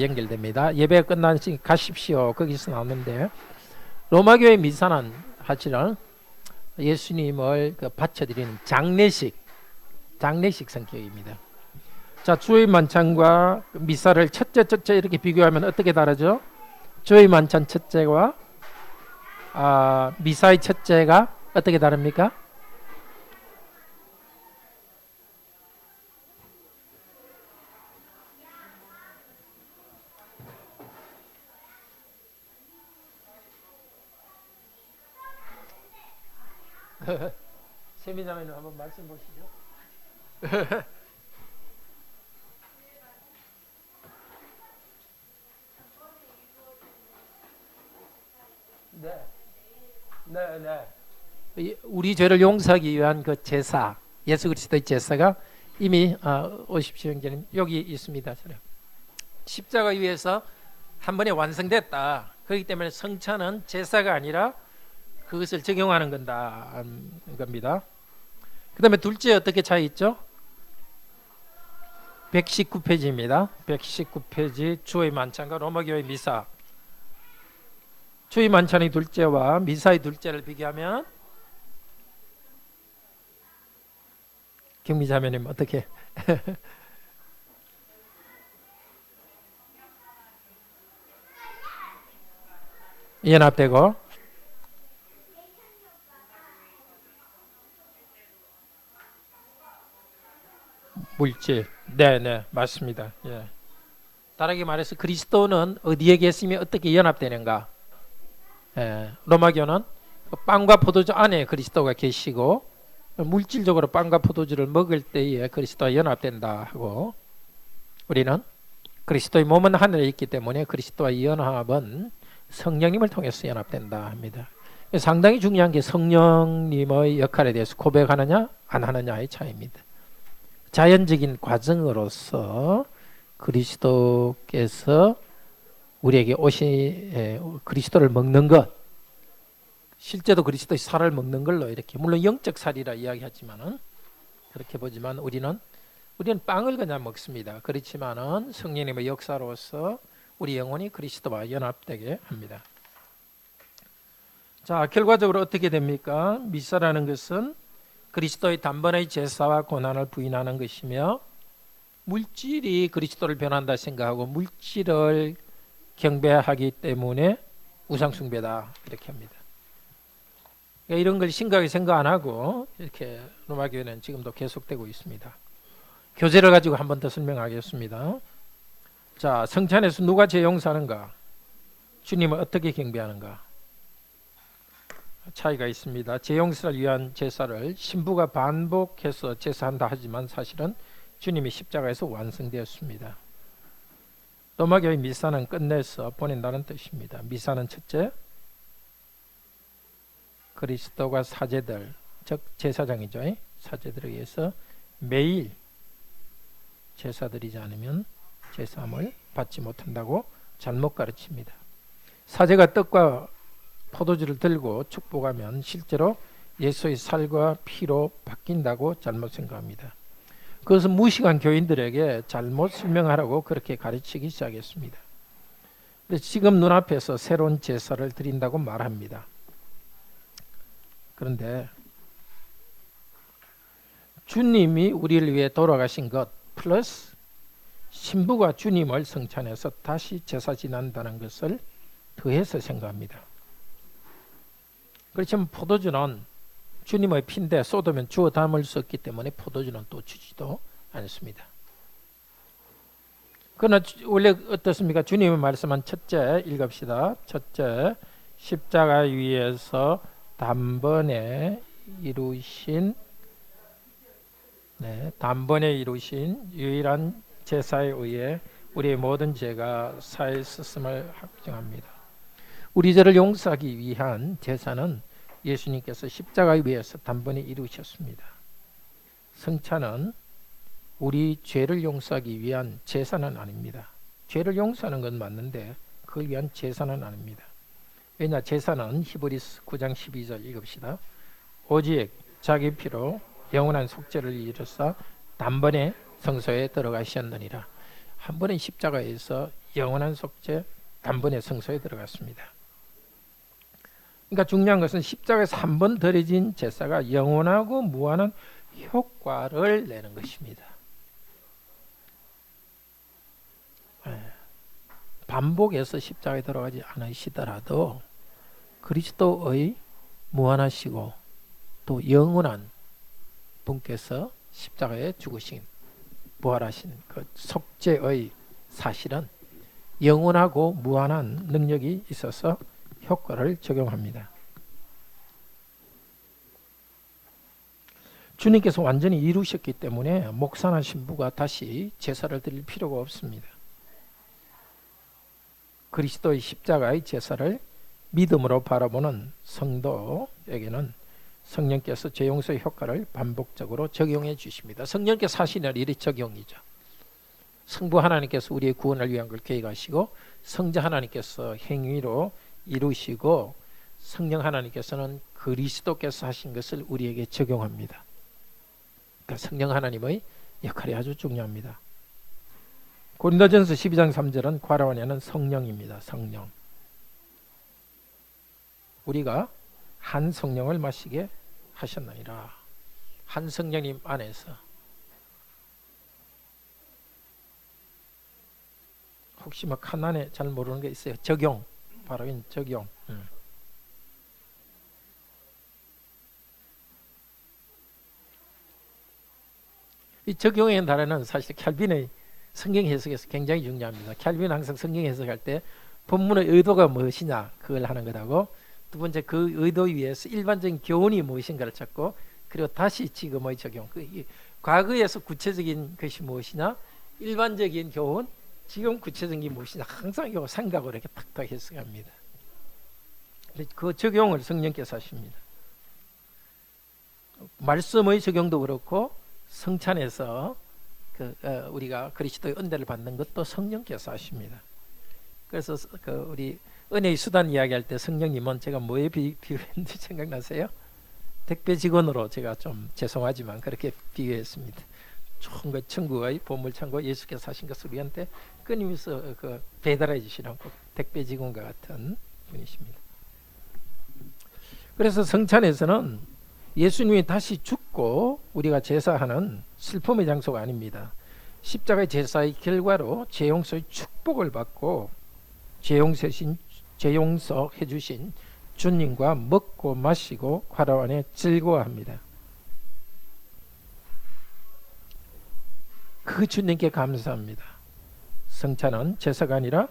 연결됩니다. 예배 끝나시 가십시오. 거기서 나오는데 로마교회 미사는 사실은 예수님을 바쳐드리는 장례식 성격입니다. 자, 주의 만찬과 미사를 첫째 이렇게 비교하면 어떻게 다르죠? 주의 만찬 첫째와 미사의 첫째가 어떻게 다릅니까? 세미자매님 한번 말씀 보시죠. 네. 우리 죄를 용서하기 위한 그 제사, 예수 그리스도의 제사가 이미 오십시오 형제님 여기 있습니다. 십자가 위에서 한 번에 완성됐다. 그렇기 때문에 성찬은 제사가 아니라 그것을 적용하는 겁니다. 그 다음에 둘째 어떻게 차이 있죠? 119페이지입니다. 119페이지 주의 만찬과 로마교회 미사. 주의 만찬의 둘째와 미사의 둘째를 비교하면 경미자매님 어떻게? 연합되고 물질. 네, 맞습니다. 예. 다르게 말해서 그리스도는 어디에 계시며 어떻게 연합되는가? 로마교는 빵과 포도주 안에 그리스도가 계시고 물질적으로 빵과 포도주를 먹을 때에 그리스도와 연합된다 하고, 우리는 그리스도의 몸은 하늘에 있기 때문에 그리스도와 연합은 성령님을 통해서 연합된다 합니다. 상당히 중요한 게 성령님의 역할에 대해서 고백하느냐 안 하느냐의 차이입니다. 자연적인 과정으로서 그리스도께서 우리에게 그리스도를 먹는 것, 실제도 그리스도의 살을 먹는 걸로 이렇게, 물론 영적 살이라 이야기하지만은 그렇게 보지만 우리는 빵을 그냥 먹습니다. 그렇지만은 성령님의 역사로서 우리 영혼이 그리스도와 연합되게 합니다. 자, 결과적으로 어떻게 됩니까? 미사라는 것은 그리스도의 단번의 제사와 고난을 부인하는 것이며, 물질이 그리스도를 변한다 생각하고 물질을 경배하기 때문에 우상숭배다 이렇게 합니다. 그러니까 이런 걸 심각하게 생각 안 하고 이렇게 로마교회는 지금도 계속되고 있습니다. 교제를 가지고 한 번 더 설명하겠습니다. 자, 성찬에서 누가 죄 용서하는가? 주님을 어떻게 경배하는가? 차이가 있습니다. 죄 용서를 위한 제사를 신부가 반복해서 제사한다 하지만 사실은 주님이 십자가에서 완성되었습니다. 로마교회 미사는 끝내서 보낸다는 뜻입니다. 미사는 첫째, 그리스도가 사제들, 즉 제사장이죠. 사제들에 의해서 매일 제사 드리지 않으면 제사함을 받지 못한다고 잘못 가르칩니다. 사제가 떡과 포도주를 들고 축복하면 실제로 예수의 살과 피로 바뀐다고 잘못 생각합니다. 그것은 무식한 교인들에게 잘못 설명하라고 그렇게 가르치기 시작했습니다. 지금 눈앞에서 새로운 제사를 드린다고 말합니다. 그런데 주님이 우리를 위해 돌아가신 것 플러스 신부가 주님을 성찬해서 다시 제사 지난다는 것을 더해서 생각합니다. 그렇지만 포도주는 주님의 피인데 쏟으면 주워 담을 수 없기 때문에 포도주는 또 주지도 않습니다. 그러나 원래 어떻습니까? 주님이 말씀한 첫째 읽읍시다. 첫째, 십자가 위에서 단번에 이루신 유일한 제사에 의해 우리의 모든 죄가 사했음을 확증합니다. 우리 죄를 용서하기 위한 제사는 예수님께서 십자가 위에서 단번에 이루셨습니다. 성찬은 우리 죄를 용서하기 위한 제사는 아닙니다. 죄를 용서하는 건 맞는데 그걸 위한 제사는 아닙니다. 왜냐, 제사는 히브리서 9장 12절 읽읍시다. 오직 자기 피로 영원한 속죄를 이루사 단번에 성소에 들어가셨느니라. 한 번에 십자가에서 영원한 속죄 단번에 성소에 들어갔습니다. 그러니까 중요한 것은 십자가에서 한 번 드려진 제사가 영원하고 무한한 효과를 내는 것입니다. 반복해서 십자가에 들어가지 않으시더라도 그리스도의 무한하시고 또 영원한 분께서 십자가에 죽으신 부활하신 그 속죄의 사실은 영원하고 무한한 능력이 있어서 효과를 적용합니다. 주님께서 완전히 이루셨기 때문에 목사나 신부가 다시 제사를 드릴 필요가 없습니다. 그리스도의 십자가의 제사를 믿음으로 바라보는 성도에게는 성령께서 죄 용서의 효과를 반복적으로 적용해 주십니다. 성령께서 하시는 일이 적용이죠. 성부 하나님께서 우리의 구원을 위한 걸 계획하시고 성자 하나님께서 행위로 이루시고 성령 하나님께서는 그리스도께서 하신 것을 우리에게 적용합니다. 그러니까 성령 하나님의 역할이 아주 중요합니다. 고린도전서 12장 3절은 과라원에는 성령입니다. 성령. 우리가 한 성령을 마시게 하셨느니라. 한 성령님 안에서. 혹시 뭐 칸난에 잘 모르는 게 있어요? 적용. 바로 이 적용. 이 적용의 단어는 사실 캘빈의 성경 해석에서 굉장히 중요합니다. 캘빈은 항상 성경 해석할 때 본문의 의도가 무엇이냐 그걸 하는 것하고 두 번째 그 의도 위에서 일반적인 교훈이 무엇인가를 찾고 그리고 다시 지금의 적용. 과거에서 구체적인 것이 무엇이냐 일반적인 교훈 지금 구체적인 게 무엇이냐 항상 이거 생각으로 이렇게 탁탁 해석합니다. 그 적용을 성령께서 하십니다. 말씀의 적용도 그렇고 성찬에서 우리가 그리스도의 은혜를 받는 것도 성령께서 하십니다. 그래서 우리 은혜의 수단 이야기할 때 성령님은 제가 뭐에 비유했는지 생각나세요? 택배 직원으로 제가 좀 죄송하지만 그렇게 비유했습니다. 천국의 보물창고 예수께서 하신 것을 우리한테 끊임없이 배달해 주시는 택배 직원과 같은 분이십니다. 그래서 성찬에서는 예수님이 다시 죽고 우리가 제사하는 슬픔의 장소가 아닙니다. 십자가의 제사의 결과로 죄 용서의 축복을 받고 죄 용서해 주신 주님과 먹고 마시고 화라원에 즐거워합니다. 그 주님께 감사합니다. 성찬은 제사가 아니라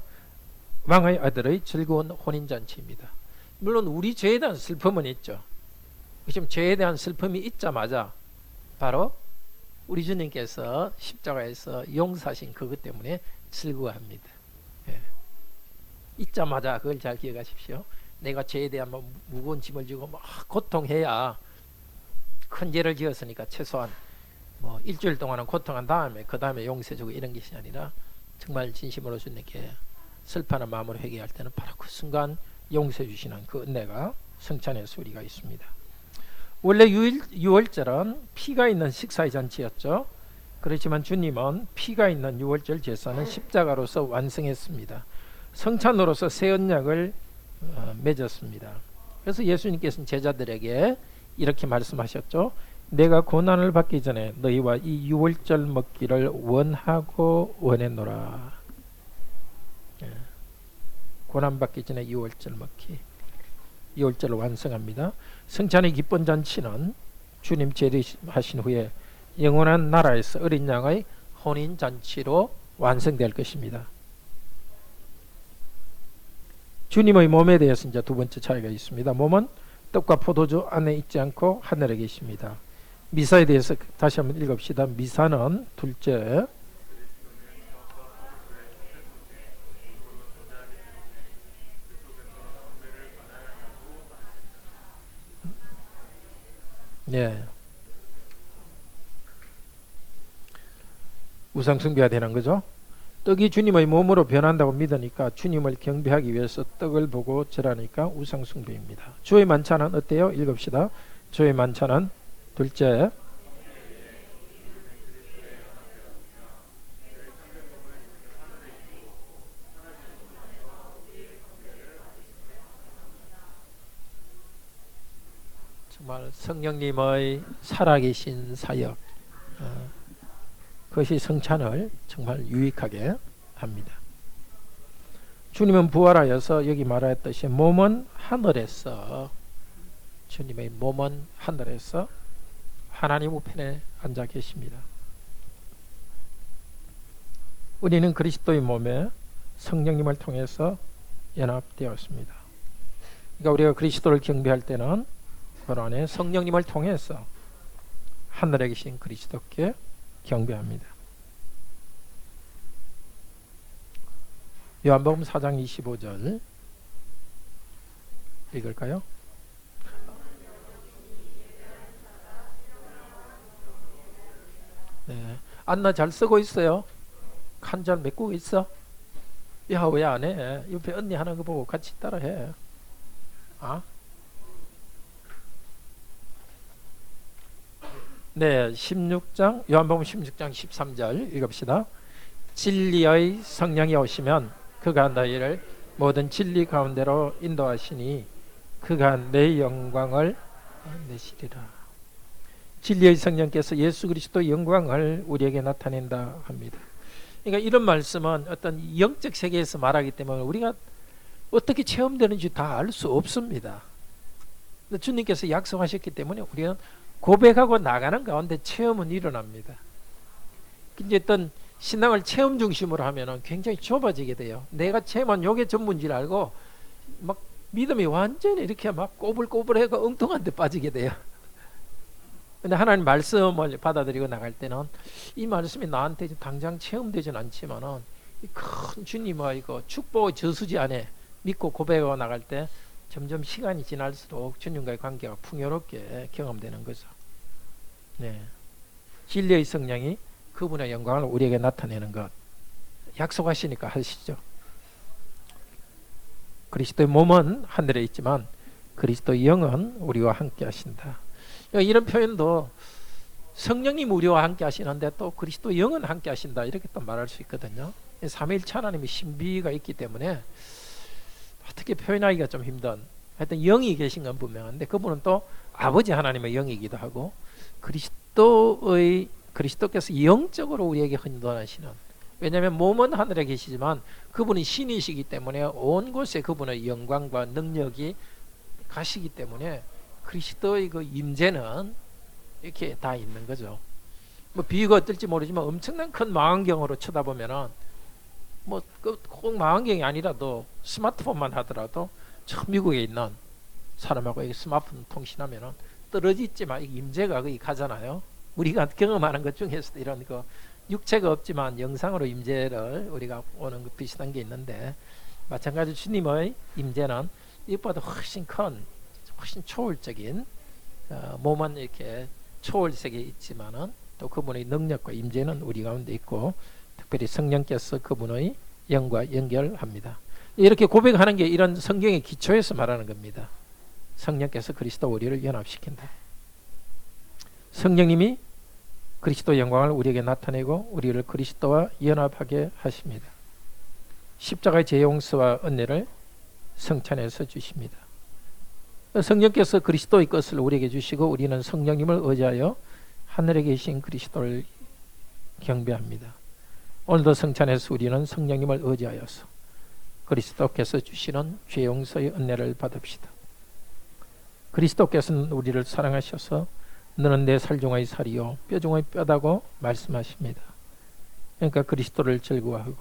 왕의 아들의 즐거운 혼인잔치입니다. 물론 우리 죄에 대한 슬픔은 있죠. 지금 죄에 대한 슬픔이 있자마자 바로 우리 주님께서 십자가에서 용서하신 그것 때문에 즐거워합니다. 있자마자 그걸 잘 기억하십시오. 내가 죄에 대한 무거운 짐을 지고 고통해야 큰 죄를 지었으니까 최소한 일주일 동안은 고통한 다음에 그 다음에 용서해주고 이런 것이 아니라 정말 진심으로 주님께 슬퍼하는 마음으로 회개할 때는 바로 그 순간 용서해 주시는 그 은혜가 성찬에서 우리가 있습니다. 원래 유월절은 피가 있는 식사의 잔치였죠. 그렇지만 주님은 피가 있는 유월절 제사는 십자가로서 완성했습니다. 성찬으로서 새 언약을 맺었습니다. 그래서 예수님께서는 제자들에게 이렇게 말씀하셨죠. 내가 고난을 받기 전에 너희와 이 유월절 먹기를 원하고 원했노라. 고난 받기 전에 유월절 먹기. 유월절을 완성합니다. 성찬의 기쁜 잔치는 주님 재림하신 후에 영원한 나라에서 어린 양의 혼인 잔치로 완성될 것입니다. 주님의 몸에 대해서 이제 두 번째 차이가 있습니다. 몸은 떡과 포도주 안에 있지 않고 하늘에 계십니다. 미사에 대해서 다시 한번 읽읍시다. 미사는 둘째, 우상 숭배가 되는 거죠. 떡이 주님의 몸으로 변한다고 믿으니까 주님을 경배하기 위해서 떡을 보고 절하니까 우상 숭배입니다. 주의 만찬은 어때요? 읽읍시다. 주의 만찬은 둘째, 정말 성령님의 살아계신 사역, 그것이 성찬을 정말 유익하게 합니다. 주님은 부활하여서 여기 말하였듯이 몸은 하늘에서, 주님의 몸은 하늘에서 하나님 우편에 앉아 계십니다. 우리는 그리스도의 몸에 성령님을 통해서 연합되었습니다. 그러니까 우리가 그리스도를 경배할 때는 그 안에 성령님을 통해서 하늘에 계신 그리스도께 경배합니다. 요한복음 4장 25절 읽을까요? 네. 안나 잘 쓰고 있어요? 한 잘 메꾸고 있어? 야, 왜 안 해? 옆에 언니 하는 거 보고 같이 따라해. 아? 네, 16장, 요한복음 16장 13절 읽읍시다. 진리의 성령이 오시면 그가 너희를 모든 진리 가운데로 인도하시니 그가 내 영광을 내시리라. 진리의 성령께서 예수 그리스도의 영광을 우리에게 나타낸다 합니다. 그러니까 이런 말씀은 어떤 영적 세계에서 말하기 때문에 우리가 어떻게 체험되는지 다 알 수 없습니다. 주님께서 약속하셨기 때문에 우리는 고백하고 나가는 가운데 체험은 일어납니다. 이제 어떤 신앙을 체험 중심으로 하면은 굉장히 좁아지게 돼요. 내가 체험한 요게 전부인지를 알고 막 믿음이 완전히 이렇게 막 꼬불꼬불해가 엉뚱한 데 빠지게 돼요. 근데 하나님 말씀을 받아들이고 나갈 때는 이 말씀이 나한테 당장 체험되진 않지만은 이 큰 주님의 이거 축복의 저수지 안에 믿고 고백하고 나갈 때 점점 시간이 지날수록 주님과의 관계가 풍요롭게 경험되는 거죠. 네. 진리의 성령이 그분의 영광을 우리에게 나타내는 것 약속하시니까 하시죠. 그리스도의 몸은 하늘에 있지만 그리스도의 영은 우리와 함께 하신다. 이런 표현도 성령님 우리와 함께 하시는데 또 그리스도 영은 함께 하신다 이렇게 또 말할 수 있거든요. 삼위일체 하나님의 신비가 있기 때문에 어떻게 표현하기가 좀 힘든, 하여튼 영이 계신 건 분명한데 그분은 또 아버지 하나님의 영이기도 하고 그리스도께서 영적으로 우리에게 헌신하시는, 왜냐하면 몸은 하늘에 계시지만 그분은 신이시기 때문에 온 곳에 그분의 영광과 능력이 가시기 때문에 그리스도의 그 임재는 이렇게 다 있는 거죠. 뭐 비유가 어떨지 모르지만 엄청난 큰 망원경으로 쳐다보면은 뭐 꼭 망원경이 아니라도 스마트폰만 하더라도 저 미국에 있는 사람하고 이 스마트폰 통신하면은 떨어지지만 임재가 거기 가잖아요. 우리가 경험하는 것 중에서도 이런 거 육체가 없지만 영상으로 임재를 우리가 오는 것 비슷한 게 있는데 마찬가지로 주님의 임재는 이것보다 훨씬 큰, 훨씬 초월적인 몸은 이렇게 초월세계에 있지만은 또 그분의 능력과 임재는 우리 가운데 있고 특별히 성령께서 그분의 영과 연결합니다. 이렇게 고백하는 게 이런 성경의 기초에서 말하는 겁니다. 성령께서 그리스도 우리를 연합시킨다. 성령님이 그리스도의 영광을 우리에게 나타내고 우리를 그리스도와 연합하게 하십니다. 십자가의 제 용서와 은혜를 성찬에서 주십니다. 성령께서 그리스도의 것을 우리에게 주시고 우리는 성령님을 의지하여 하늘에 계신 그리스도를 경배합니다. 오늘도 성찬에서 우리는 성령님을 의지하여서 그리스도께서 주시는 죄 용서의 은혜를 받읍시다. 그리스도께서는 우리를 사랑하셔서 너는 내 살 중의 살이요 뼈 중의 뼈다고 말씀하십니다. 그러니까 그리스도를 즐거워하고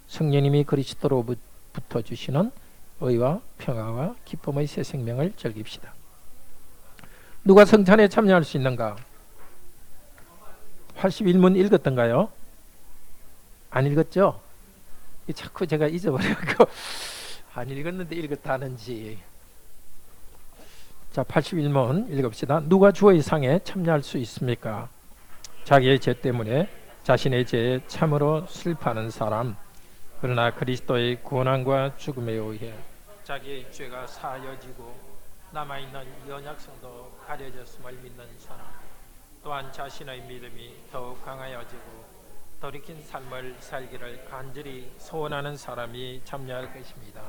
성령님이 그리스도로부터 주시는 의와 평화와 기쁨의 새 생명을 즐깁시다. 누가 성찬에 참여할 수 있는가? 81문 읽었던가요? 안 읽었죠? 자꾸 제가 잊어버려서 안 읽었는데 읽었다는지. 자, 81문 읽읍시다. 누가 주의 상에 참여할 수 있습니까? 자기의 죄 때문에 자신의 죄에 참으로 슬퍼하는 사람, 그러나 그리스도의 고난과 죽음에 의해 자기의 죄가 사여지고 남아있는 연약성도 가려졌음을 믿는 사람, 또한 자신의 믿음이 더욱 강하여지고 돌이킨 삶을 살기를 간절히 소원하는 사람이 참여할 것입니다.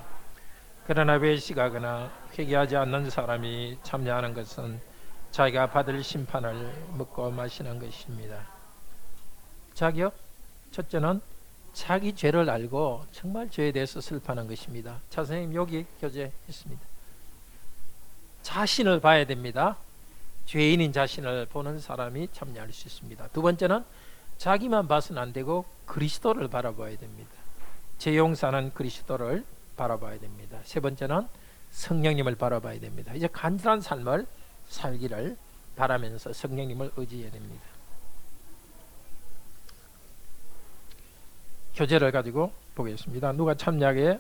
그러나 외식하거나 회개하지 않는 사람이 참여하는 것은 자기가 받을 심판을 먹고 마시는 것입니다. 자기요? 첫째는 자기 죄를 알고 정말 죄에 대해서 슬퍼하는 것입니다. 자, 선생님 여기 교재했습니다. 자신을 봐야 됩니다. 죄인인 자신을 보는 사람이 참여할 수 있습니다. 두 번째는 자기만 봐서는 안 되고 그리스도를 바라봐야 됩니다. 죄 용서하는 그리스도를 바라봐야 됩니다. 세 번째는 성령님을 바라봐야 됩니다. 이제 간절한 삶을 살기를 바라면서 성령님을 의지해야 됩니다. 교재를 가지고 보겠습니다. 누가 참여할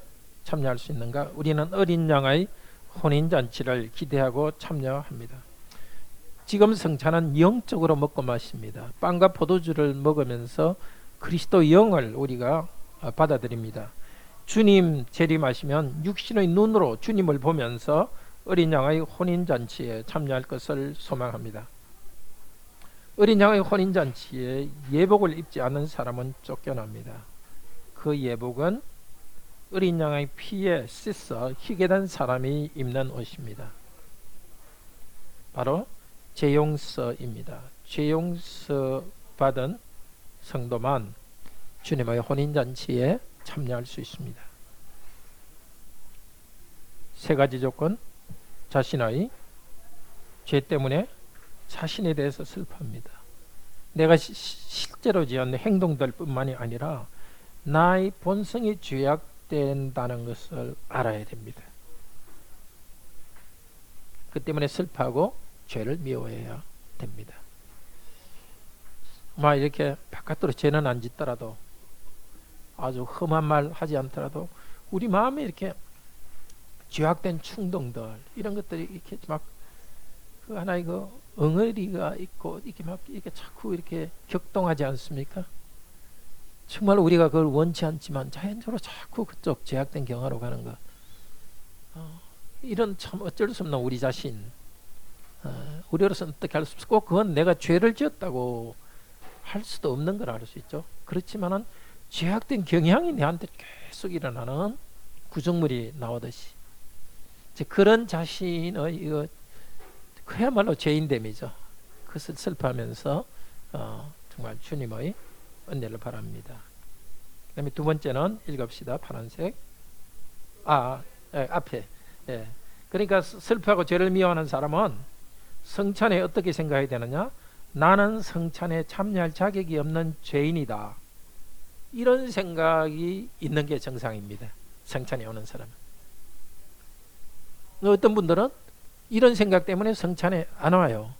수 있는가? 우리는 어린 양의 혼인잔치를 기대하고 참여합니다. 지금 성찬은 영적으로 먹고 마십니다. 빵과 포도주를 먹으면서 그리스도 영을 우리가 받아들입니다. 주님 재림하시면 육신의 눈으로 주님을 보면서 어린 양의 혼인잔치에 참여할 것을 소망합니다. 어린 양의 혼인잔치에 예복을 입지 않은 사람은 쫓겨납니다. 그 예복은 어린 양의 피에 씻어 희게 된 사람이 입는 옷입니다. 바로 죄용서입니다. 죄용서 받은 성도만 주님의 혼인잔치에 참여할 수 있습니다. 세 가지 조건: 자신의 죄 때문에 자신에 대해서 슬퍼합니다. 내가 실제로 지은 행동들 뿐만이 아니라 나의 본성이 죄악된다는 것을 알아야 됩니다. 그 때문에 슬퍼하고 죄를 미워해야 됩니다. 이렇게 바깥으로 죄는 안 짓더라도, 아주 험한 말 하지 않더라도 우리 마음에 이렇게 죄악된 충동들, 이런 것들이 이렇게 막 그 하나의 그 엉어리가 있고 이렇게 막 이렇게 자꾸 이렇게 격동하지 않습니까? 정말 우리가 그걸 원치 않지만 자연적으로 자꾸 그쪽 죄악된 경화로 가는 것. 이런 참 어쩔 수 없는 우리 자신. 우리로서는 어떻게 할 수 없고, 그건 내가 죄를 지었다고 할 수도 없는 걸 알 수 있죠. 그렇지만은 죄악된 경향이 내한테 계속 일어나는 구정물이 나오듯이, 이제 그런 자신의 이거 그야말로 죄인됨이죠. 그것을 슬퍼하면서 정말 주님의 은혜를 바랍니다. 그 다음에 두 번째는 읽읍시다. 파란색. 앞에. 그러니까 슬퍼하고 죄를 미워하는 사람은 성찬에 어떻게 생각해야 되느냐? 나는 성찬에 참여할 자격이 없는 죄인이다. 이런 생각이 있는 게 정상입니다. 성찬에 오는 사람은. 어떤 분들은 이런 생각 때문에 성찬에 안 와요.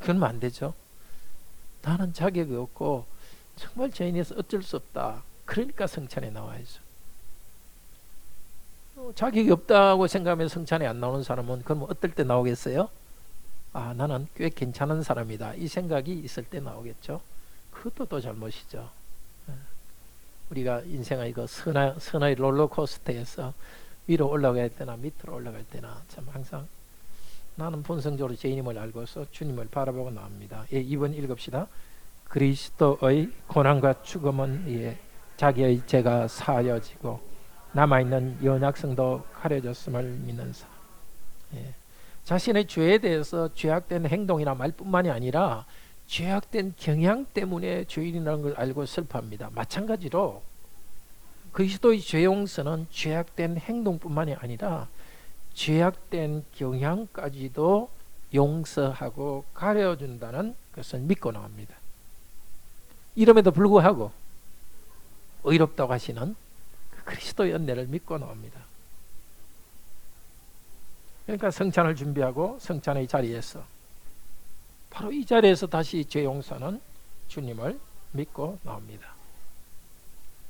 그러면 안 되죠. 나는 자격이 없고 정말 죄인이어서 어쩔 수 없다. 그러니까 성찬에 나와야죠. 자격이 없다고 생각하면 성찬에 안 나오는 사람은 그럼 어떨 때 나오겠어요? 나는 꽤 괜찮은 사람이다. 이 생각이 있을 때 나오겠죠. 그것도 또 잘못이죠. 우리가 인생의 그 선의 롤러코스터에서 위로 올라갈 때나 밑으로 올라갈 때나 참 항상 나는 본성적으로 죄인임을 알고서 주님을 바라보고 나옵니다. 2번 읽읍시다. 그리스도의 고난과 죽음은 자기의 죄가 사하여지고 남아있는 연약성도 가려졌음을 믿는 사람. 자신의 죄에 대해서 죄악된 행동이나 말뿐만이 아니라 죄악된 경향 때문에 죄인이라는 걸 알고 슬퍼합니다. 마찬가지로 그리스도의 죄용서는 죄악된 행동뿐만이 아니라 죄악된 경향까지도 용서하고 가려준다는 것을 믿고 나옵니다. 이름에도 불구하고 의롭다고 하시는 그리스도의 은혜를 믿고 나옵니다. 그러니까 성찬을 준비하고 성찬의 자리에서, 바로 이 자리에서 다시 죄 용서는 주님을 믿고 나옵니다.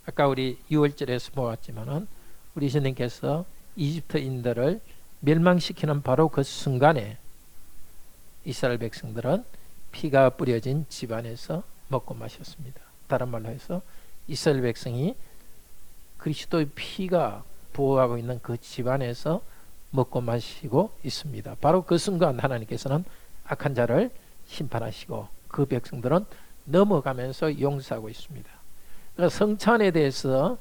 아까 우리 6월절에서 보았지만은 우리 주님께서 이집트인들을 멸망시키는 바로 그 순간에 이스라엘 백성들은 피가 뿌려진 집안에서 먹고 마셨습니다. 다른 말로 해서 이스라엘 백성이 그리스도의 피가 부어가고 있는 그 집안에서 먹고 마시고 있습니다. 바로 그 순간 하나님께서는 악한 자를 심판하시고 그 백성들은 넘어가면서 용서하고 있습니다. 그러니까 성찬에 대해서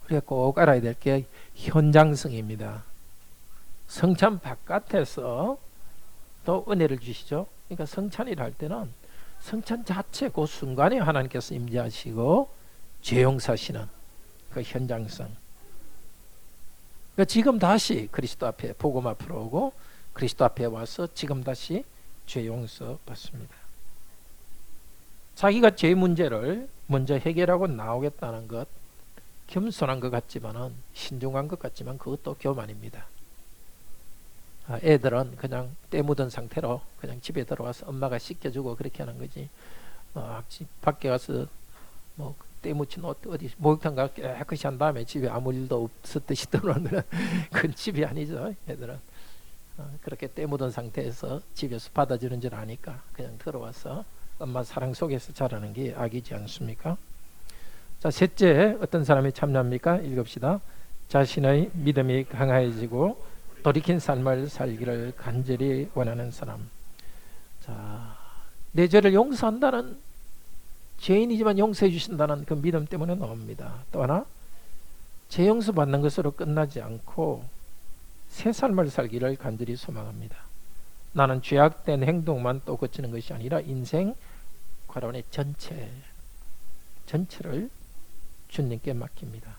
우리가 꼭 알아야 될 게 현장성입니다. 성찬 바깥에서 또 은혜를 주시죠. 그러니까 성찬이라 할 때는 성찬 자체 그 순간에 하나님께서 임재하시고 죄 용서하시는 그 현장성. 그러니까 지금 다시 그리스도 앞에 복음 앞으로 오고 그리스도 앞에 와서 지금 다시 죄 용서 받습니다. 자기가 죄 문제를 먼저 해결하고 나오겠다는 것, 겸손한 것 같지만은, 신중한 것 같지만 그것도 교만입니다. 애들은 그냥 때 묻은 상태로 그냥 집에 들어와서 엄마가 씻겨주고 그렇게 하는 거지. 밖에 가서 뭐 때 묻힌 옷 어디 목욕탕 가서 깨끗이 한 다음에 집에 아무 일도 없었듯이 들어오는 건 그건 집이 아니죠. 애들은 그렇게 때 묻은 상태에서 집에서 받아주는 줄 아니까 그냥 들어와서 엄마 사랑 속에서 자라는 게 악이지 않습니까? 자, 셋째, 어떤 사람이 참여합니까? 읽읍시다. 자신의 믿음이 강해지고 돌이킨 삶을 살기를 간절히 원하는 사람. 자, 내 죄를 용서한다는, 죄인이지만 용서해 주신다는 그 믿음 때문에 나옵니다. 또 하나, 죄 용서 받는 것으로 끝나지 않고 새 삶을 살기를 간절히 소망합니다. 나는 죄악된 행동만 또 고치는 것이 아니라 인생 과론의 전체를 주님께 맡깁니다.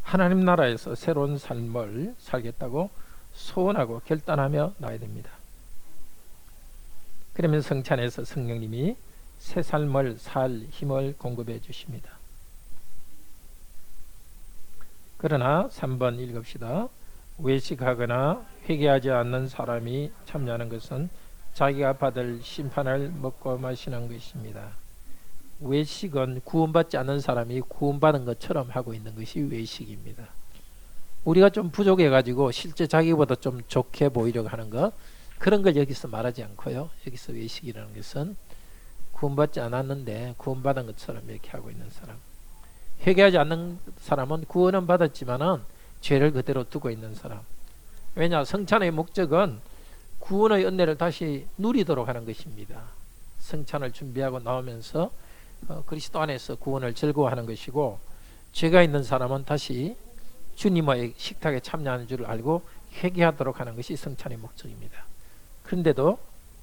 하나님 나라에서 새로운 삶을 살겠다고 소원하고 결단하며 나아야 됩니다. 그러면 성찬에서 성령님이 새 삶을 살 힘을 공급해 주십니다. 그러나 3번 읽읍시다. 외식하거나 회개하지 않는 사람이 참여하는 것은 자기가 받을 심판을 먹고 마시는 것입니다. 외식은 구원받지 않는 사람이 구원받은 것처럼 하고 있는 것이 외식입니다. 우리가 좀 부족해가지고 실제 자기보다 좀 좋게 보이려고 하는 것, 그런 걸 여기서 말하지 않고요. 여기서 외식이라는 것은 구원받지 않았는데 구원받은 것처럼 이렇게 하고 있는 사람. 회개하지 않는 사람은 구원은 받았지만은 죄를 그대로 두고 있는 사람. 왜냐? 성찬의 목적은 구원의 은혜를 다시 누리도록 하는 것입니다. 성찬을 준비하고 나오면서 그리스도 안에서 구원을 즐거워하는 것이고, 죄가 있는 사람은 다시 주님의 식탁에 참여하는 줄 알고 회개하도록 하는 것이 성찬의 목적입니다. 그런데도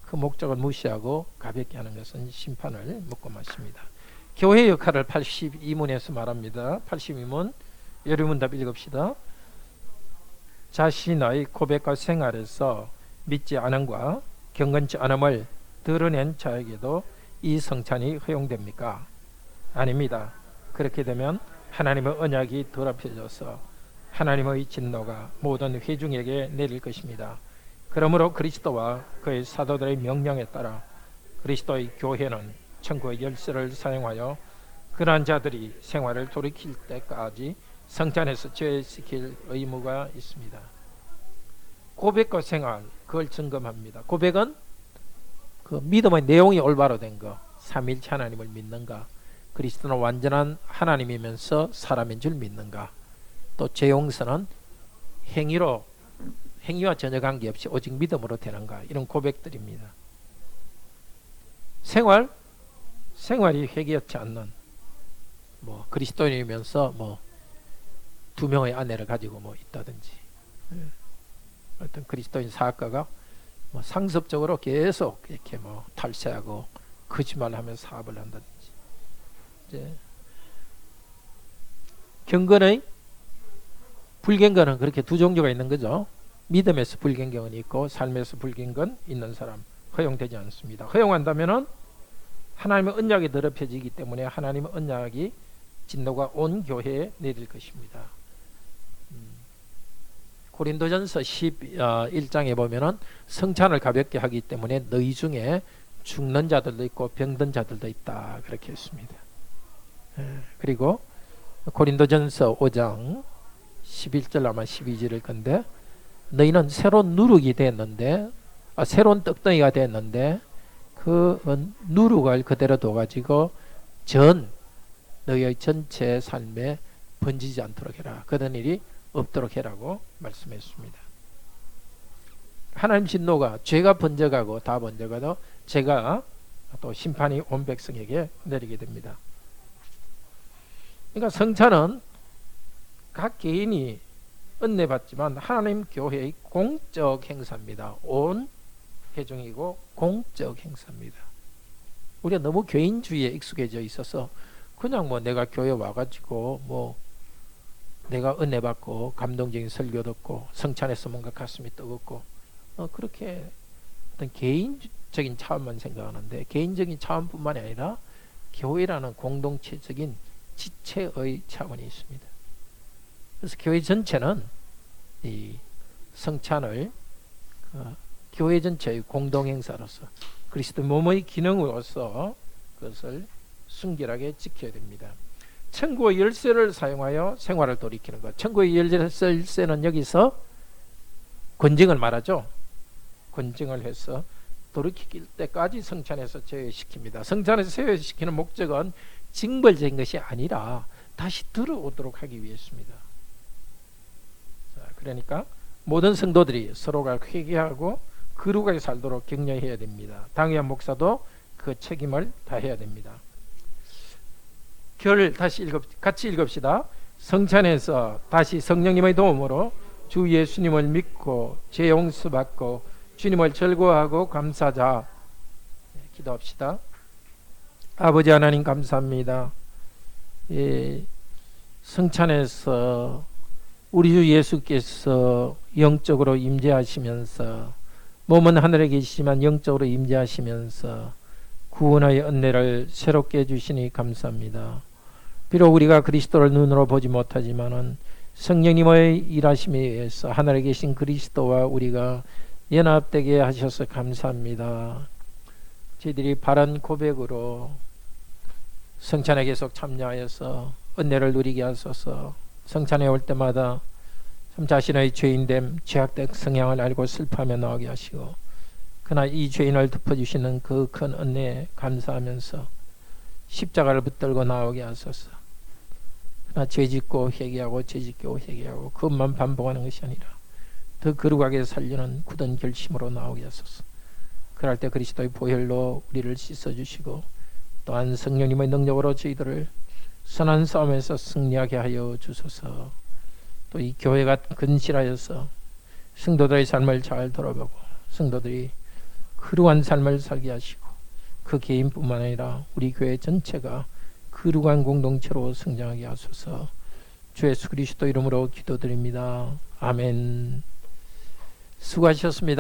그 목적을 무시하고 가볍게 하는 것은 심판을 먹고 마십니다. 교회 역할을 82문에서 말합니다. 82문 여러문답 읽읍시다. 자신의 고백과 생활에서 믿지 않음과 경건치 않음을 드러낸 자에게도 이 성찬이 허용됩니까? 아닙니다. 그렇게 되면 하나님의 언약이 더럽혀져서 하나님의 진노가 모든 회중에게 내릴 것입니다. 그러므로 그리스도와 그의 사도들의 명령에 따라 그리스도의 교회는 천국의 열쇠를 사용하여 그러한 자들이 생활을 돌이킬 때까지 성찬에서 제외시킬 의무가 있습니다. 고백과 생활, 그걸 점검합니다. 고백은 그 믿음의 내용이 올바로 된 거, 삼위일체 하나님을 믿는가, 그리스도는 완전한 하나님이면서 사람인 줄 믿는가, 또 죄 용서는 행위와 전혀 관계없이 오직 믿음으로 되는가, 이런 고백들입니다. 생활이 회개하지 않는, 뭐 그리스도인이면서 뭐 2명의 아내를 가지고 뭐 있다든지, 어떤 그리스도인 사학가가 뭐 상습적으로 계속 이렇게 뭐 탈세하고 거짓말하면서 사업을 한다든지, 이제 경건의 불경건은 그렇게 두 종류가 있는 거죠. 믿음에서 불경건은 있고 삶에서 불경건 있는 사람 허용되지 않습니다. 허용한다면은 하나님의 언약이 더럽혀지기 때문에 하나님의 언약이 진노가 온 교회에 내릴 것입니다. 고린도전서 11장에 보면은 성찬을 가볍게 하기 때문에 너희 중에 죽는 자들도 있고 병든 자들도 있다, 그렇게 했습니다. 그리고 고린도전서 5장 11절 아마 12절일 건데, 너희는 새로운 누룩이 됐는데, 새로운 떡덩이가 됐는데 그 누룩을 그대로 둬가지고 너희의 전체 삶에 번지지 않도록 해라. 그런 일이 없도록 해라고 말씀했습니다. 하나님 진노가, 죄가 번져가고 다 번져가도 제가 또 심판이 온 백성에게 내리게 됩니다. 그러니까 성찬은 각 개인이 은혜 받지만 하나님 교회의 공적 행사입니다. 온 회중이고 공적 행사입니다. 우리가 너무 개인주의에 익숙해져 있어서 그냥 뭐 내가 교회 와가지고 뭐 내가 은혜 받고 감동적인 설교 듣고 성찬에서 뭔가 가슴이 뜨겁고 그렇게 어떤 개인적인 차원만 생각하는데, 개인적인 차원뿐만이 아니라 교회라는 공동체적인 지체의 차원이 있습니다. 그래서 교회 전체는 이 성찬을 교회 전체의 공동행사로서 그리스도 몸의 기능으로서 그것을 순결하게 지켜야 됩니다. 천국의 열쇠를 사용하여 생활을 돌이키는 것. 천국의 열쇠는 여기서 권징을 말하죠. 권징을 해서 돌이킬 때까지 성찬에서 제외시킵니다. 성찬에서 제외시키는 목적은 징벌적인 것이 아니라 다시 들어오도록 하기 위해서입니다. 자, 그러니까 모든 성도들이 서로가 회개하고 거룩하게 살도록 격려해야 됩니다. 당회한 목사도 그 책임을 다해야 됩니다. 같이 읽읍시다. 성찬에서 다시 성령님의 도움으로 주 예수님을 믿고 죄 용서받고 주님을 즐거워하고 감사하자. 기도합시다. 아버지 하나님 감사합니다. 성찬에서 우리 주 예수께서 영적으로 임재하시면서 몸은 하늘에 계시지만 영적으로 임재하시면서 구원의 은혜를 새롭게 주시니 감사합니다. 비록 우리가 그리스도를 눈으로 보지 못하지만은 성령님의 일하심에 의해서 하늘에 계신 그리스도와 우리가 연합되게 하셔서 감사합니다. 저희들이 바른 고백으로 성찬에 계속 참여하여서 은혜를 누리게 하소서. 성찬에 올 때마다 참 자신의 죄인됨, 죄악된 성향을 알고 슬퍼하며 나오게 하시고, 그러나 이 죄인을 덮어주시는 그 큰 은혜에 감사하면서 십자가를 붙들고 나오게 하소서. 그러나 죄짓고 회개하고 죄짓고 회개하고 그것만 반복하는 것이 아니라 더 거룩하게 살려는 굳은 결심으로 나오게 하소서. 그럴 때 그리스도의 보혈로 우리를 씻어주시고 또한 성령님의 능력으로 저희들을 선한 싸움에서 승리하게 하여 주소서. 또 이 교회가 근실하여서 성도들의 삶을 잘 돌아보고 성도들이 거룩한 삶을 살게 하시고 그 개인뿐만 아니라 우리 교회 전체가 거룩한 공동체로 성장하게 하소서. 주 예수 그리스도 이름으로 기도드립니다. 아멘. 수고하셨습니다.